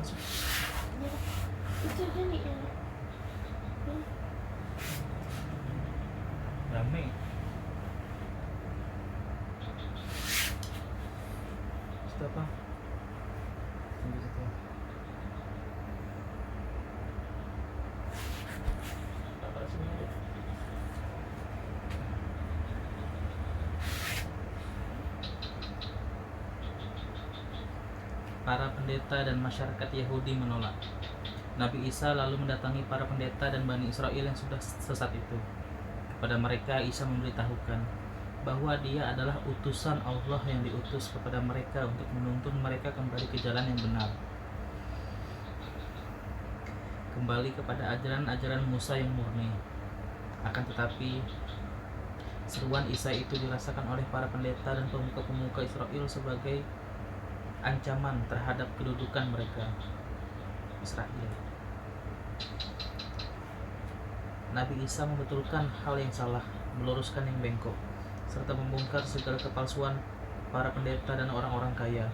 masuk. Itu jadi ya. Rame. Itu apa? Tunggu situ. Apa sini ada? Para pendeta dan masyarakat Yahudi menolak. Nabi Isa lalu mendatangi para pendeta dan Bani Israel yang sudah sesat itu. Kepada mereka Isa memberitahukan bahwa dia adalah utusan Allah yang diutus kepada mereka untuk menuntun mereka kembali ke jalan yang benar, kembali kepada ajaran-ajaran Musa yang murni. Akan tetapi seruan Isa itu dirasakan oleh para pendeta dan pemuka-pemuka Israel sebagai ancaman terhadap kedudukan mereka, Israel. Nabi Isa membetulkan hal yang salah, meluruskan yang bengkok, serta membongkar segala kepalsuan para pendeta dan orang-orang kaya.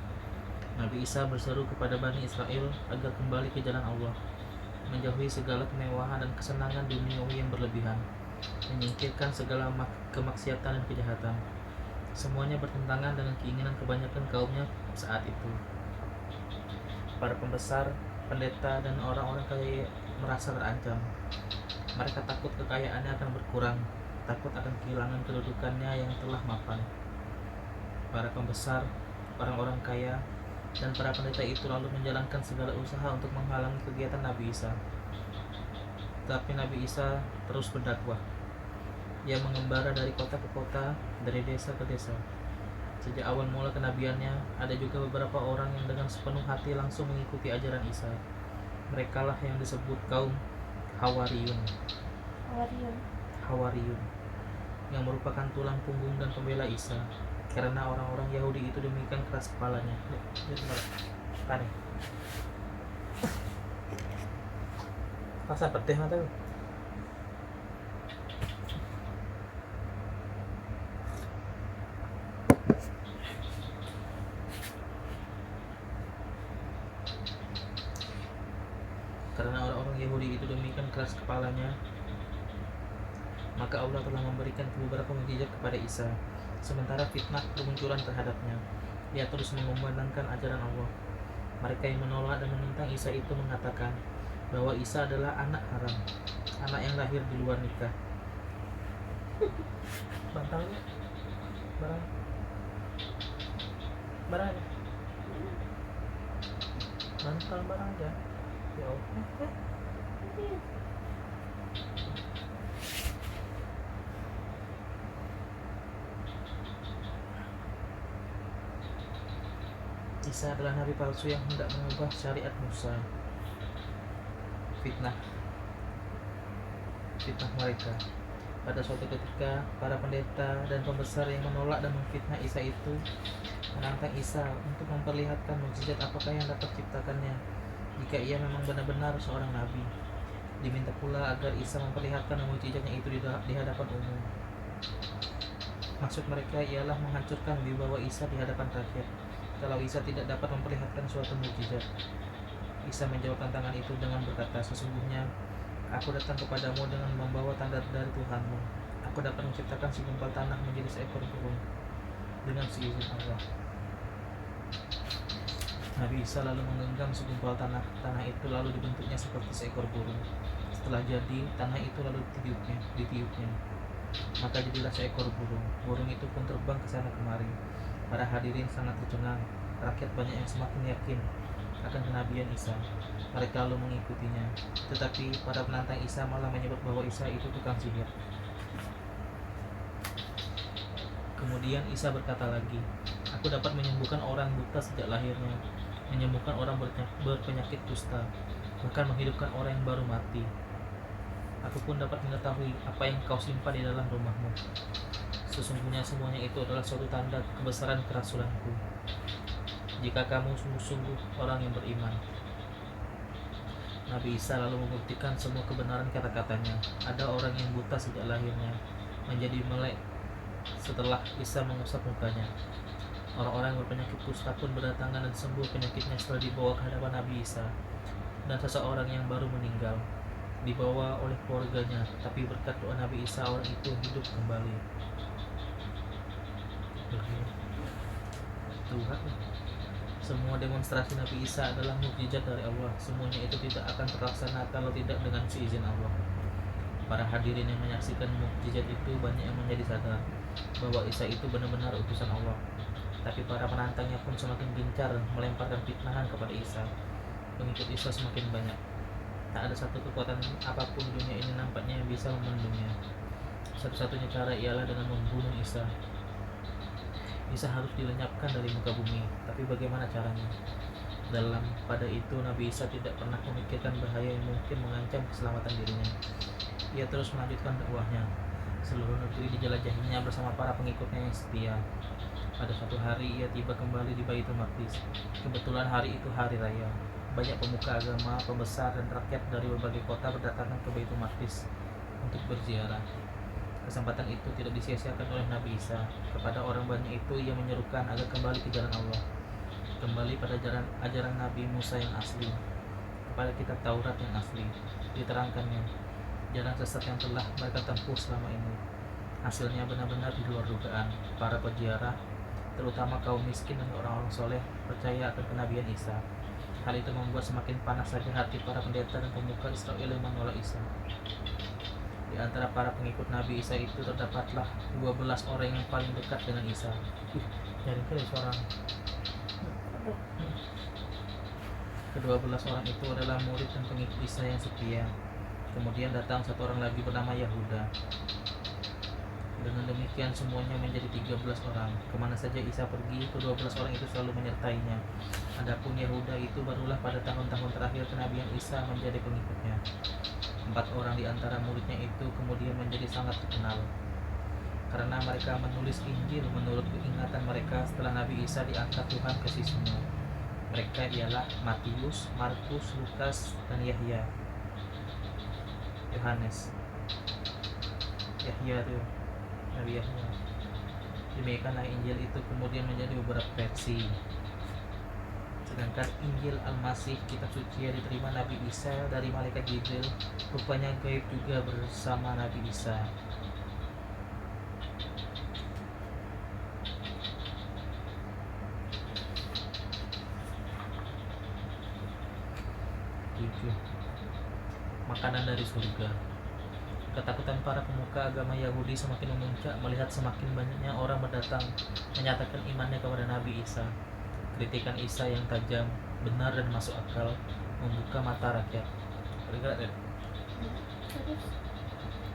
Nabi Isa berseru kepada Bani Israel agar kembali ke jalan Allah, menjauhi segala kemewahan dan kesenangan duniawi yang berlebihan, menyingkirkan segala kemaksiatan dan kejahatan. Semuanya bertentangan dengan keinginan kebanyakan kaumnya saat itu. Para pembesar, pendeta, dan orang-orang kaya merasa terancam. Mereka takut kekayaannya akan berkurang, takut akan kehilangan kedudukannya yang telah mapan. Para pembesar, orang-orang kaya, dan para pendeta itu lalu menjalankan segala usaha untuk menghalangi kegiatan Nabi Isa. Tapi Nabi Isa terus berdakwah. Ia mengembara dari kota ke kota, dari desa ke desa. Sejak awal mula kenabiannya, ada juga beberapa orang yang dengan sepenuh hati langsung mengikuti ajaran Isa. Merekalah yang disebut kaum Hawariyun, yang merupakan tulang punggung dan pembela Isa. Karena orang-orang Yahudi itu demikian keras kepalanya. Tarik. Rasa pedih mata lu. Karena orang-orang Yahudi itu demikian keras kepalanya, maka Allah telah memberikan beberapa mukjizat kepada Isa. Sementara fitnah bermunculan terhadapnya, dia terus mengumandangkan ajaran Allah. Mereka yang menolak dan menentang Isa itu mengatakan bahwa Isa adalah anak haram, anak yang lahir di luar nikah. Bantalnya barang bantal barang aja. Ya Allah. Isa adalah nabi palsu yang hendak mengubah syariat Musa. Fitnah mereka. Pada suatu ketika, para pendeta dan pembesar yang menolak dan memfitnah Isa itu menantang Isa untuk memperlihatkan mukjizat apakah yang dapat ciptakannya jika ia memang benar-benar seorang nabi. Diminta pula agar Isa memperlihatkan mukjizatnya itu di hadapan umum. Maksud mereka ialah menghancurkan wibawa Isa di hadapan rakyat kalau Isa tidak dapat memperlihatkan suatu mukjizat. Isa menjawab tantangan itu dengan berkata, sesungguhnya aku datang kepadamu dengan membawa tanda dari Tuhanmu. Aku dapat menciptakan segumpal tanah menjadi seekor burung dengan seizin Allah. Nabi Isa lalu menggenggam segumpal tanah. Tanah itu lalu dibentuknya seperti seekor burung. Setelah jadi, tanah itu lalu ditiupnya. Maka jadilah seekor burung. Burung itu pun terbang ke sana kemari. Para hadirin sangat tercengang. Rakyat banyak yang semakin yakin akan kenabian Isa. Mereka lalu mengikutinya. Tetapi para penantang Isa malah menyebut bahwa Isa itu tukang sihir. Kemudian Isa berkata lagi, aku dapat menyembuhkan orang buta sejak lahirnya, menyembuhkan orang berpenyakit kusta, bahkan menghidupkan orang yang baru mati. Aku pun dapat mengetahui apa yang kau simpan di dalam rumahmu. Sesungguhnya semuanya itu adalah suatu tanda kebesaran kerasulanku. Jika kamu sungguh-sungguh orang yang beriman. Nabi Isa lalu membuktikan semua kebenaran kata-katanya. Ada orang yang buta sejak lahirnya menjadi melek setelah Isa mengusap mukanya. Orang-orang yang berpenyakit kusta pun berdatangan dan sembuh penyakitnya setelah dibawa ke hadapan Nabi Isa. Dan seseorang yang baru meninggal dibawa oleh keluarganya, tapi berkat doa Nabi Isa orang itu hidup kembali. Tuhan, semua demonstrasi Nabi Isa adalah mukjizat dari Allah. Semuanya itu tidak akan terlaksana kalau tidak dengan seizin Allah. Para hadirin yang menyaksikan mukjizat itu banyak yang menjadi sadar bahwa Isa itu benar-benar utusan Allah. Tapi para penantangnya pun semakin gencar melemparkan fitnahan kepada Isa. Pengikut Isa semakin banyak. Tak ada satu kekuatan apapun di dunia ini nampaknya yang bisa membendungnya. Satu-satunya cara ialah dengan membunuh Isa. Isa harus dilenyapkan dari muka bumi. Tapi bagaimana caranya? Pada itu Nabi Isa tidak pernah memikirkan bahaya yang mungkin mengancam keselamatan dirinya. Ia terus melanjutkan dakwahnya. Seluruh negeri dijelajahinya bersama para pengikutnya yang setia. Pada suatu hari ia tiba kembali di Baitul Maqdis. Kebetulan hari itu hari raya. Banyak pemuka agama, pembesar, dan rakyat dari berbagai kota berdatangan ke Baitul Maqdis untuk berziarah. Kesempatan itu tidak disia-siakan oleh Nabi Isa. Kepada orang banyak itu ia menyerukan agar kembali ke jalan Allah, kembali pada ajaran Nabi Musa yang asli, kepada kitab Taurat yang asli. Diterangkannya jalan sesat yang telah mereka tempuh selama ini. Hasilnya benar-benar di luar dugaan. Para peziarah, terutama kaum miskin dan orang-orang soleh, percaya akan kenabian Isa. Hal itu membuat semakin panas saja hati para pendeta dan pemuka Israel yang menolak Isa. Di antara para pengikut Nabi Isa itu terdapatlah 12 orang yang paling dekat dengan Isa. Jadi kali seorang. Kedua-belas orang itu adalah murid dan pengikut Isa yang setia. Kemudian datang satu orang lagi bernama Yahuda. Dengan demikian semuanya menjadi 13 orang. Kemana saja Isa pergi, kedua-belas orang itu selalu menyertainya. Adapun Yahuda itu barulah pada tahun-tahun terakhir kenabian Isa menjadi pengikutnya. 4 orang di antara muridnya itu kemudian menjadi sangat terkenal karena mereka menulis Injil menurut keingatan mereka setelah Nabi Isa diangkat Tuhan ke sisinya. Mereka ialah Matius, Markus, Lukas, dan Yahya. Yohanes. Yahya itu Nabi Yahya. Demikianlah Injil itu kemudian menjadi beberapa versi. Sedangkan Injil Al-Masih, kitab suci yang diterima Nabi Isa dari malaikat Jibril, rupanya gaib juga bersama Nabi Isa. Makanan dari surga. Ketakutan para pemuka agama Yahudi semakin memuncak melihat semakin banyaknya orang berdatang menyatakan imannya kepada Nabi Isa. Kritikan Isa yang tajam, benar dan masuk akal membuka mata rakyat.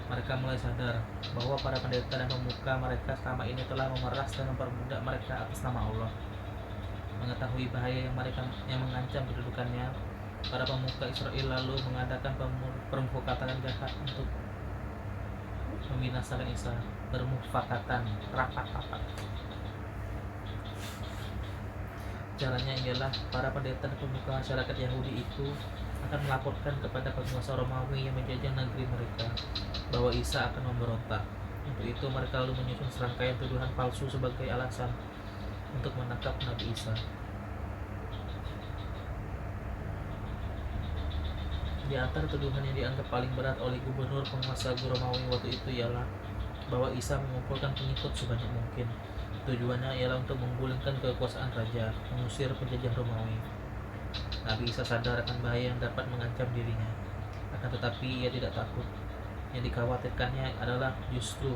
Mereka mulai sadar bahwa para pendeta dan pemuka mereka selama ini telah memeras dan memperbudak mereka atas nama Allah. Mengetahui bahaya yang mengancam kedudukannya, para pemuka Israel lalu mengadakan permufakatan jahat untuk membinasakan Isa. Permufakatan, rapat-rapat. Caranya ialah para pendeta dan pemuka masyarakat Yahudi itu akan melaporkan kepada penguasa Romawi yang menjajah negeri mereka bahwa Isa akan memberontak. Untuk itu mereka lalu menyusun serangkaian tuduhan palsu sebagai alasan untuk menangkap Nabi Isa. Di antara tuduhan yang dianggap paling berat oleh gubernur penguasa Romawi waktu itu ialah bahwa Isa mengumpulkan pengikut sebanyak mungkin. Tujuannya ialah untuk menggulingkan kekuasaan raja, mengusir penjajah Romawi. Nabi Isa sadar akan bahaya yang dapat mengancam dirinya. Akan tetapi ia tidak takut. Yang dikhawatirkannya adalah justru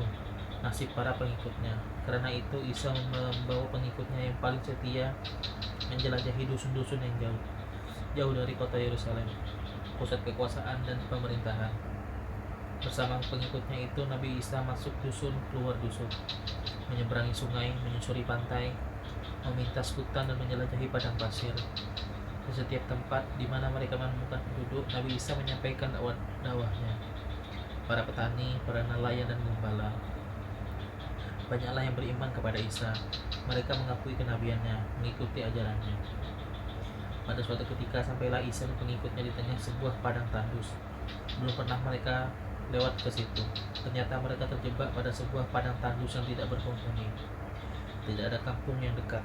nasib para pengikutnya. Karena itu Isa membawa pengikutnya yang paling setia menjelajahi dusun-dusun yang jauh dari kota Yerusalem, pusat kekuasaan dan pemerintahan. Bersama pengikutnya itu Nabi Isa masuk dusun keluar dusun, menyeberangi sungai, menyusuri pantai, memintas hutan dan menjelajahi padang pasir. Di setiap tempat di mana mereka menemukan penduduk, Nabi Isa menyampaikan dakwahnya. Para petani, para nelayan dan gembala, banyaklah yang beriman kepada Isa. Mereka mengakui kenabiannya, mengikuti ajarannya. Pada suatu ketika sampailah Isa dan pengikutnya di tengah sebuah padang tandus. Belum pernah mereka lewat ke situ. Ternyata mereka terjebak pada sebuah padang tandus yang tidak berpenghuni. Tidak ada kampung yang dekat,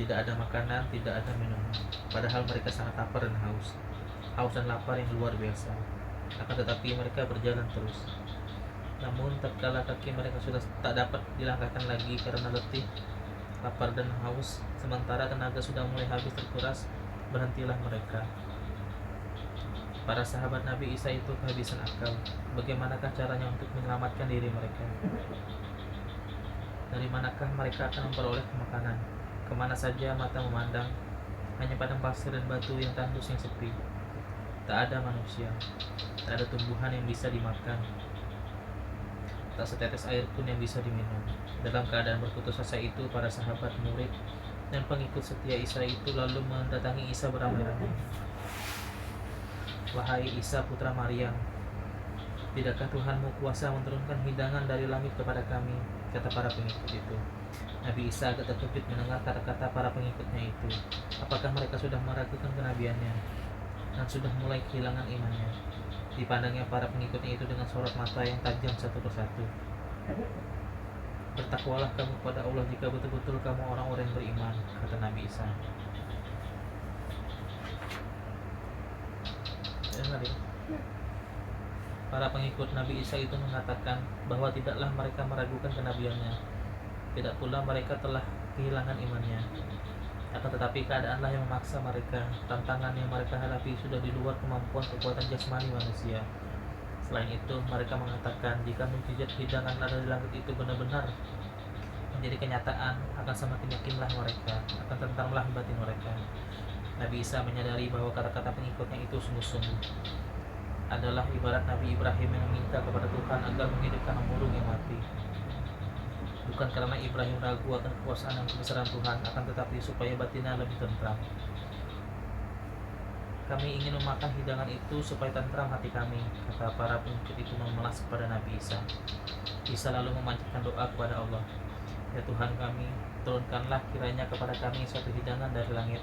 tidak ada makanan, tidak ada minuman. Padahal mereka sangat lapar dan haus dan lapar yang luar biasa. Akan tetapi mereka berjalan terus. Namun tatkala kaki mereka sudah tak dapat dilangkahkan lagi karena letih, lapar dan haus, sementara tenaga sudah mulai habis terkuras, berhentilah mereka. Para sahabat Nabi Isa itu kehabisan akal. Bagaimanakah caranya untuk menyelamatkan diri mereka? Dari manakah mereka akan memperoleh makanan? Kemana saja mata memandang, hanya padang pasir dan batu yang tandus yang sepi. Tak ada manusia, tak ada tumbuhan yang bisa dimakan, tak setetes air pun yang bisa diminum. Dalam keadaan berputus asa itu, para sahabat, murid, dan pengikut setia Isa itu lalu mendatangi Isa beramai-ramai. Wahai Isa putra Maryam, tidakkah Tuhanmu kuasa menurunkan hidangan dari langit kepada kami? Kata para pengikut itu. Nabi Isa agak terkejut mendengar kata-kata para pengikutnya itu. Apakah mereka sudah meragukan kenabiannya dan sudah mulai kehilangan imannya? Dipandangnya para pengikutnya itu dengan sorot mata yang tajam satu persatu. Bertakwalah kamu kepada Allah jika betul-betul kamu orang-orang yang beriman, kata Nabi Isa. Dengar ya? Para pengikut Nabi Isa itu mengatakan bahwa tidaklah mereka meragukan kenabiannya, tidak pula mereka telah kehilangan imannya. Akan tetapi keadaanlah yang memaksa mereka. Tantangan yang mereka hadapi sudah di luar kemampuan kekuatan jasmani manusia. Selain itu, mereka mengatakan jika mukjizat hidangan ada di langit itu benar-benar menjadi kenyataan, akan semakin yakinlah mereka, akan tentramlah batin mereka. Nabi Isa menyadari bahwa kata-kata pengikutnya itu sungguh-sungguh adalah ibarat Nabi Ibrahim yang meminta kepada Tuhan agar menghidupkan burung yang mati. Bukan karena Ibrahim ragu akan kekuasaan dan kebesaran Tuhan, akan tetapi supaya batinnya lebih tentram. Kami ingin memakan hidangan itu supaya tentram hati kami, kata para pengikut itu memelas kepada Nabi Isa. Isa lalu memanjatkan doa kepada Allah. Ya Tuhan kami, turunkanlah kiranya kepada kami suatu hidangan dari langit.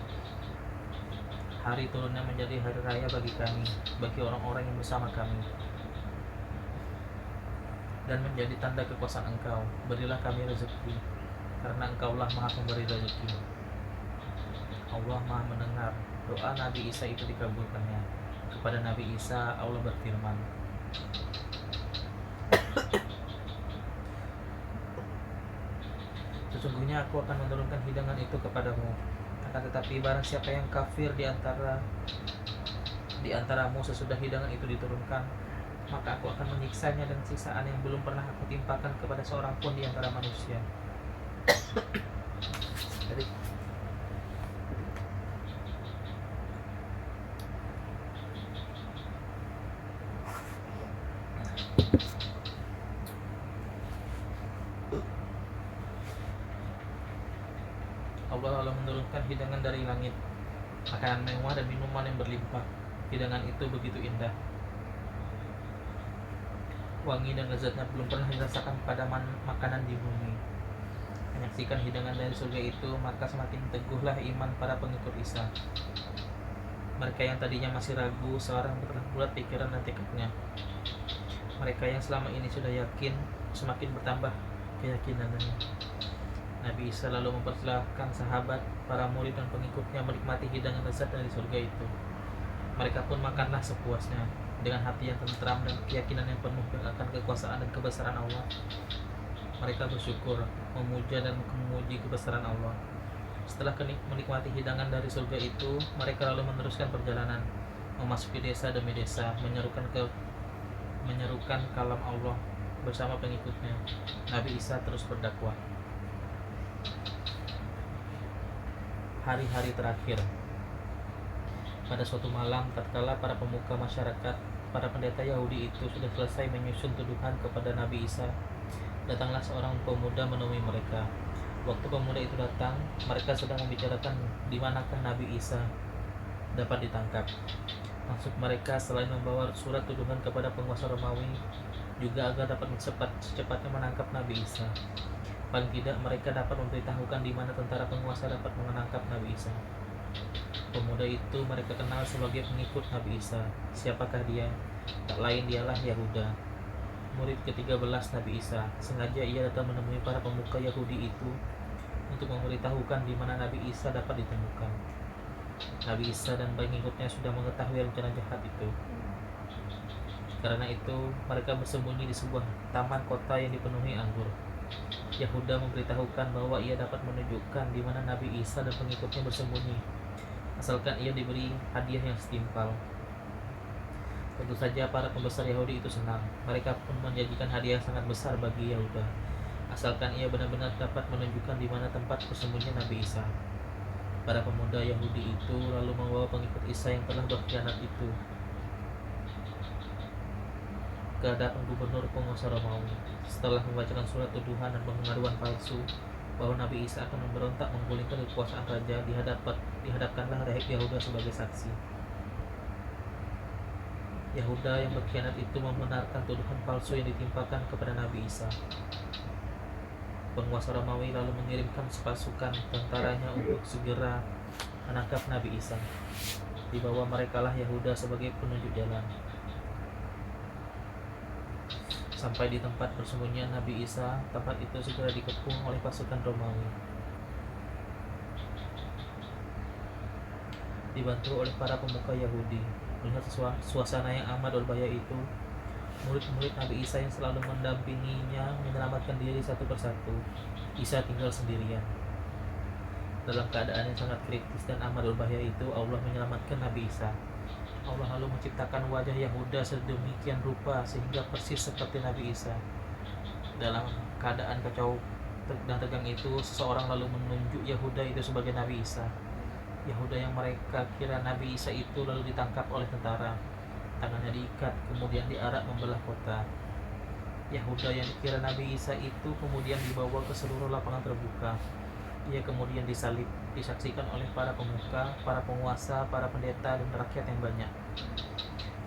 Hari turunnya menjadi hari raya bagi kami, bagi orang-orang yang bersama kami, dan menjadi tanda kekuasaan Engkau. Berilah kami rezeki, karena Engkaulah Maha Pemberi rezeki. Allah Maha mendengar. Doa Nabi Isa itu dikabulkannya. Kepada Nabi Isa Allah berfirman, sesungguhnya aku akan menurunkan hidangan itu kepadamu. Akan tetapi barang siapa yang kafir di antaramu sesudah hidangan itu diturunkan, maka aku akan menyiksanya dengan siksaan yang belum pernah aku timpakan kepada seorang pun di antara manusia. Jadi Allah lalu menurunkan hidangan dari langit, makanan mewah dan minuman yang berlimpah. Hidangan itu begitu indah, wangi dan lezatnya belum pernah dirasakan pada makanan di bumi. Menyaksikan hidangan dari surga itu, maka semakin teguhlah iman para pengikut Isa. Mereka yang tadinya masih ragu, seorang telah bulat pikiran dan tekadnya. Mereka yang selama ini sudah yakin, semakin bertambah keyakinannya. Nabi Isa lalu mempersilahkan sahabat, para murid dan pengikutnya menikmati hidangan lezat dari surga itu. Mereka pun makanlah sepuasnya, dengan hati yang tentram dan keyakinan yang penuh akan kekuasaan dan kebesaran Allah. Mereka bersyukur, memuja dan memuji kebesaran Allah. Setelah menikmati hidangan dari surga itu, mereka lalu meneruskan perjalanan, memasuki desa demi desa, menyerukan kalam Allah bersama pengikutnya. Nabi Isa terus berdakwah. Hari-hari terakhir. Pada suatu malam, tatkala para pemuka masyarakat, para pendeta Yahudi itu sudah selesai menyusun tuduhan kepada Nabi Isa, datanglah seorang pemuda menemui mereka. Waktu pemuda itu datang, mereka sedang membicarakan di manakah Nabi Isa dapat ditangkap. Maksud mereka selain membawa surat tuduhan kepada penguasa Romawi, juga agar dapat secepatnya menangkap Nabi Isa. Paling tidak mereka dapat memberitahukan di mana tentara penguasa dapat menangkap Nabi Isa. Pemuda itu mereka kenal sebagai pengikut Nabi Isa. Siapakah dia? Tak lain dialah Yahuda, murid ke-13 Nabi Isa. Sengaja ia datang menemui para pemuka Yahudi itu untuk memberitahukan di mana Nabi Isa dapat ditemukan. Nabi Isa dan pengikutnya sudah mengetahui rencana jahat itu. Karena itu, mereka bersembunyi di sebuah taman kota yang dipenuhi anggur. Yahuda memberitahukan bahwa ia dapat menunjukkan di mana Nabi Isa dan pengikutnya bersembunyi, asalkan ia diberi hadiah yang setimpal. Tentu saja para pembesar Yahudi itu senang. Mereka pun menjanjikan hadiah yang sangat besar bagi Yahuda, asalkan ia benar-benar dapat menunjukkan di mana tempat persembunyian Nabi Isa. Para pemuda Yahudi itu lalu membawa pengikut Isa yang telah berkhianat itu ke hadapan gubernur penguasa Romawi. Setelah membacakan surat tuduhan dan pengaduan palsu bahwa Nabi Isa akan memberontak menggulingkan kekuasaan raja, dihadapkanlah Yahuda sebagai saksi. Yahuda yang berkhianat itu membenarkan tuduhan palsu yang ditimpakan kepada Nabi Isa. Penguasa Romawi lalu mengirimkan pasukan tentaranya untuk segera menangkap Nabi Isa. Dibawa merekalah Yahuda sebagai penunjuk jalan. Sampai di tempat persembunyian Nabi Isa, tempat itu segera dikepung oleh pasukan Romawi. Dibantu oleh para pemuka Yahudi, melihat suasana yang amat berbahaya itu, murid-murid Nabi Isa yang selalu mendampinginya menyelamatkan diri satu persatu. Isa tinggal sendirian. Dalam keadaan yang sangat kritis dan amat berbahaya itu, Allah menyelamatkan Nabi Isa. Allah lalu menciptakan wajah Yahuda sedemikian rupa sehingga persis seperti Nabi Isa. Dalam keadaan kacau dan tegang itu, seseorang lalu menunjuk Yahuda itu sebagai Nabi Isa. Yahuda yang mereka kira Nabi Isa itu lalu ditangkap oleh tentara. Tangannya diikat, kemudian diarak membelah kota. Yahuda yang dikira Nabi Isa itu kemudian dibawa ke seluruh lapangan terbuka. Ia kemudian disalib, disaksikan oleh para pemuka, para penguasa, para pendeta, dan rakyat yang banyak.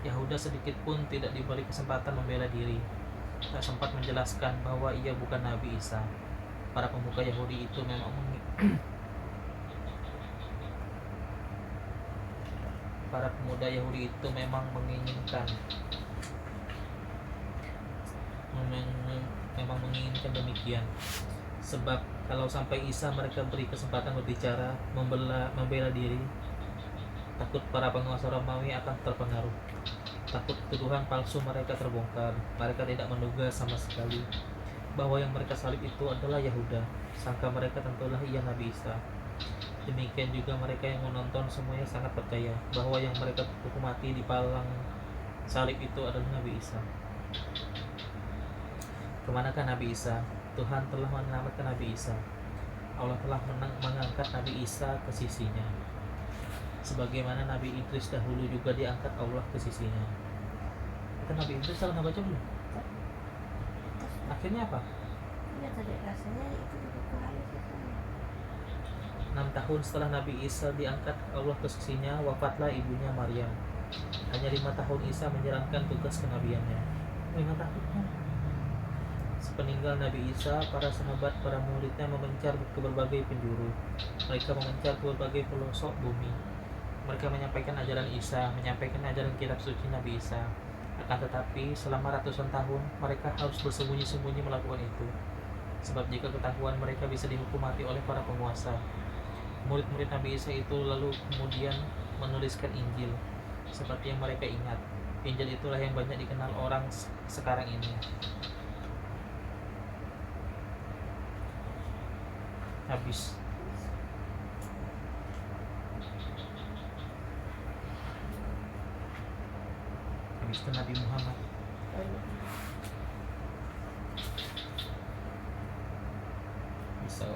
Yahuda sedikit pun tidak diberi kesempatan membela diri. Tak sempat menjelaskan bahwa ia bukan Nabi Isa. Para pemuka Yahudi itu memang para pemuda Yahudi itu memang menginginkan demikian. Sebab kalau sampai Isa mereka beri kesempatan berbicara, membela diri, takut para penguasa Romawi akan terpengaruh. Takut tuduhan palsu mereka terbongkar. Mereka tidak menduga sama sekali bahwa yang mereka salib itu adalah Yahuda. Sangka mereka tentulah ia Nabi Isa. Demikian juga mereka yang menonton semuanya sangat percaya bahwa yang mereka hukum mati di palang salib itu adalah Nabi Isa. Kemanakah Nabi Isa? Tuhan telah menyelamatkan Nabi Isa. Allah telah mengangkat Nabi Isa ke sisinya, sebagaimana Nabi Idris dahulu juga diangkat Allah ke sisinya. Kita Nabi Idris salah baca belum? Akhirnya apa? Ya tadi rasanya itu juga kali sih. 6 tahun setelah Nabi Isa diangkat Allah ke sisinya, wafatlah ibunya Maryam. Hanya 5 tahun Isa menjalankan tugas kenabiannya. 5 tahun. Sepeninggal Nabi Isa, para sahabat, para muridnya memencar ke berbagai penjuru. Mereka memencar ke berbagai pelosok bumi. Mereka menyampaikan ajaran Isa, menyampaikan ajaran kitab suci Nabi Isa. Akan tetapi, selama ratusan tahun, mereka harus bersembunyi-sembunyi melakukan itu. Sebab jika ketahuan, mereka bisa dihukum mati oleh para penguasa. Murid-murid Nabi Isa itu lalu kemudian menuliskan Injil, seperti yang mereka ingat. Injil itulah yang banyak dikenal orang sekarang ini. Habis itu Nabi Muhammad. Bisa